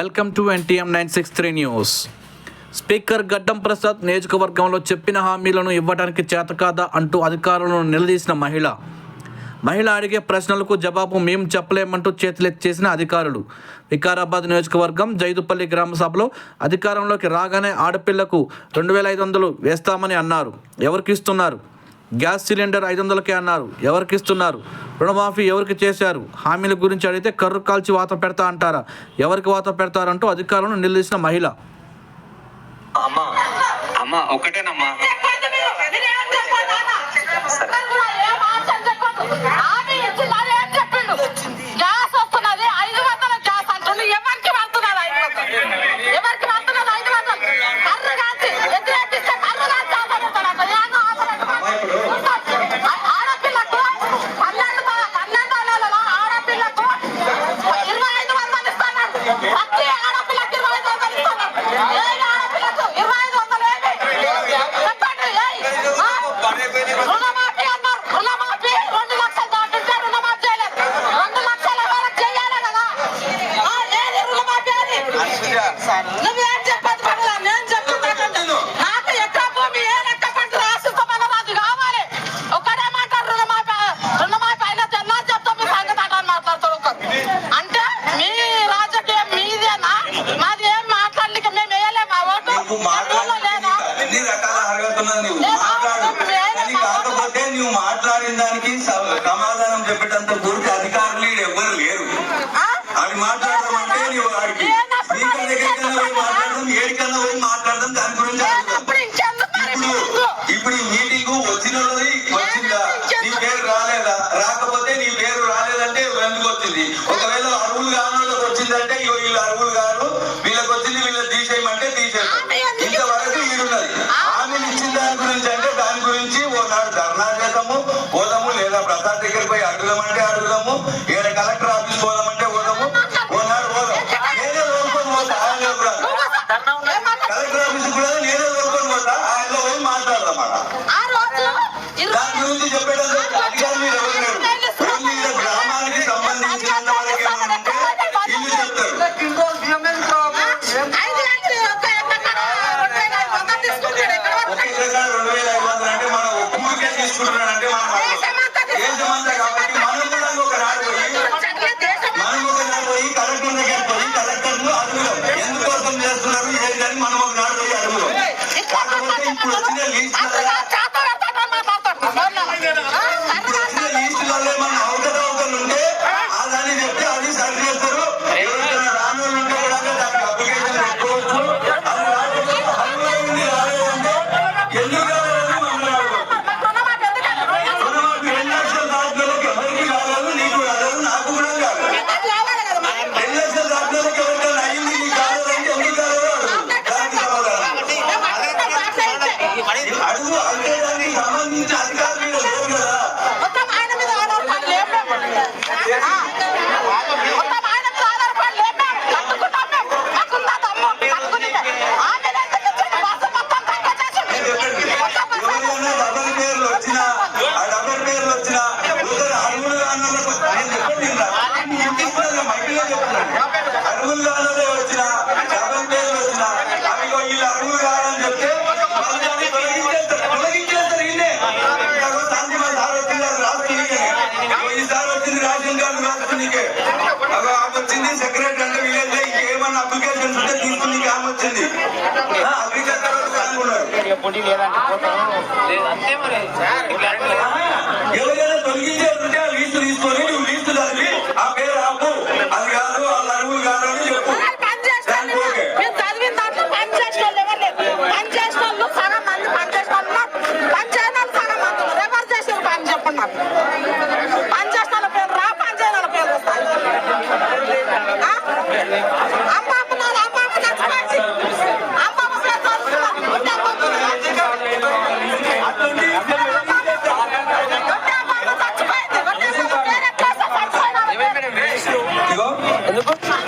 Welcome to NTM 963 news. Speaker గడ్డం ప్రసాద్ నియోజకవర్గంలో చెప్పిన హామీలను ఇవ్వడానికి చేతకాదా అంటూ అధికారులను నిలదీసిన మహిళ అడిగే ప్రశ్నలకు జవాబు మేము చెప్పలేమంటూ చేతులెత్తేసిన అధికారులు. వికారాబాద్ నియోజకవర్గం జైదుపల్లి గ్రామ సభలో అధికారంలోకి రాగానే ఆడపిల్లకు 2500 వేస్తామని అన్నారు. ఎవరికి ఇస్తున్నారు? గ్యాస్ సిలిండర్ 500కే అన్నారు. ఎవరికి ఇస్తున్నారు? రుణమాఫీ ఎవరికి చేశారు? హామీల గురించి అడిగితే కర్రు కాల్చి వాత పెడతా అంటారా? ఎవరికి వాత పెడతారంటూ అధికారులను నిలదీసిన మహిళ. ఒకటేనమ్మా కాకపోతే నువ్వు మాట్లాడిన దానికి సమాధానం చెప్పేటంత పూర్తి అధికారులు ఎవ్వరు లేరు. అది మాట్లాడడం అంటే నువ్వు వాడికి దగ్గరికన్నా పోయి మాట్లాడదాం, ఏడికన్నా పోయి మాట్లాడదాం, దాని గురించి ఇప్పుడు ఈ మీటింగ్ వచ్చినది వచ్చిందా, నీ పేరు రాలేదా? రాకపోతే నీ పేరు రాలేదంటే ఎందుకు వచ్చింది? ఒకవేళ అరువులు కాని వాళ్ళకి వచ్చిందంటే వీళ్ళు అరువులు గారు, వీళ్ళకి వచ్చింది వీళ్ళకి తీసేయమంటే తీసేయడం. ఇంతవరకు వీడున్నది హామీలు ఇచ్చిన దాని గురించి అంటే దాని గురించి ఓనాడు ధర్నా చేద్దాము, పోదాము, లేదా ప్రసాద్ దగ్గరికి పోయి అడుగుదామంటే అడుగుదాము, ఏడ కలెక్టర్ ఆఫీస్ పోదామంటే పోదాము, ఓనాడు పోదాం. నేనే లోపలి పోతా, ఆయన కలెక్టర్ ఆఫీస్ కూడా నేనే లోపలి పోతా, ఆయనలో పోయి మాట్లాడదాం. దాని గురించి చెప్పేటందుకు అధికారులు మీరు ఎవరు లేరు. ఓన్లీ గ్రామానికి సంబంధించినంత వరకు ఏమంటే ఇల్లు చెప్తారు. అంటే మనం ఊరికే తీసుకుంటున్నాడంటే దేశమంతా కాబట్టి మనం కూడా ఒకనాడు పోయి కలెక్టర్ దగ్గరికి పోయి కలెక్టర్ ను అడుగుదాం, ఎందుకోసం చేస్తున్నారు ఏంటని మనం ఒకనాడు పోయి అడుగుదాం. కాకపోతే ఇప్పుడు వచ్చిన లీస్టులలో మన అవకతవకలు ఉంటే అదని చెప్తే అది సరి చేస్తారు. ఎవరికైనా రానోళ్ళు ఉంటే కూడా దానికి అప్లికేషన్ పెట్టుకోవచ్చు. అది రాలేదంటే ఎందుకు కావాలని మమ్మల్ని రుణమాఫీ 2 లక్షల దాటిలోకి ఎవరికి కావాలి, నీకు కాదు, నాకు కూడా కాదు. 2 లక్షల దాటిలోకి ఎవరికైనా అయింది, నీకు కావాలంటే ఎందుకు కావాలో దానికి సమాధానం అడుగు. అంటే దానికి సంబంధించి అధికారులు లేరు కదా. ఎవరైనా డబల్ పేర్లు వచ్చినా ఆ డబల్ పేర్లు వచ్చినా అరువులు కానులకు నేను చెప్పండి, మైకిలో చెప్తున్నాను. అరువులు కానులే వచ్చినా డబల్ పేర్లు వచ్చినా అవి వీళ్ళు అరువులు కావాలని చెప్తే తొలగించేస్తారు. ఇన్నే శాంతి మా సార్ వచ్చింది, అది రాసుకునికే ఈసారి వచ్చింది రేషన్ కార్డు రాసుకునికే వచ్చింది. సెక్రటరీ అంటే విలేజ్ ఇంకేమన్నా అప్లికేషన్స్ ఉంటే తీసుకుని ఆమె వచ్చింది. అగ్రికల్చర్ అనుకున్నారు. ఎవరైనా తొలగించేస్తుంటే ఆ లీస్టు తీసుకొని నువ్వు లీస్టు చదివి ఆ పేరు ఆపు, అది కాదు వాళ్ళ అరువులు కాదు అని చెప్పు.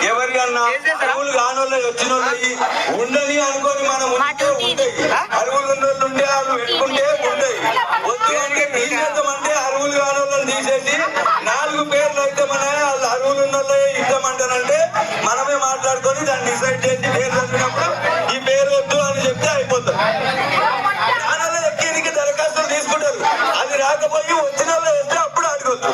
ఎవరికన్నా అరువులు కానోళ్ళు వచ్చిన వాళ్ళు ఉండని అనుకోని మనం అరువులు ఉన్న వాళ్ళు ఉంటే అవి పెట్టుకుంటే ఉంటాయి. వద్దు తీసేద్దామంటే అరువులు కానోళ్ళని తీసేసి 4 పేర్లు అయితే మన అరువులు ఉన్న ఇద్దామంటారంటే మనమే మాట్లాడుకొని దాన్ని ఛానల్ ఎక్కి దరఖాస్తులు తీసుకుంటారు. అది రాకపోయి వచ్చిన వాళ్ళు వేస్తే అప్పుడు అడగొద్దు.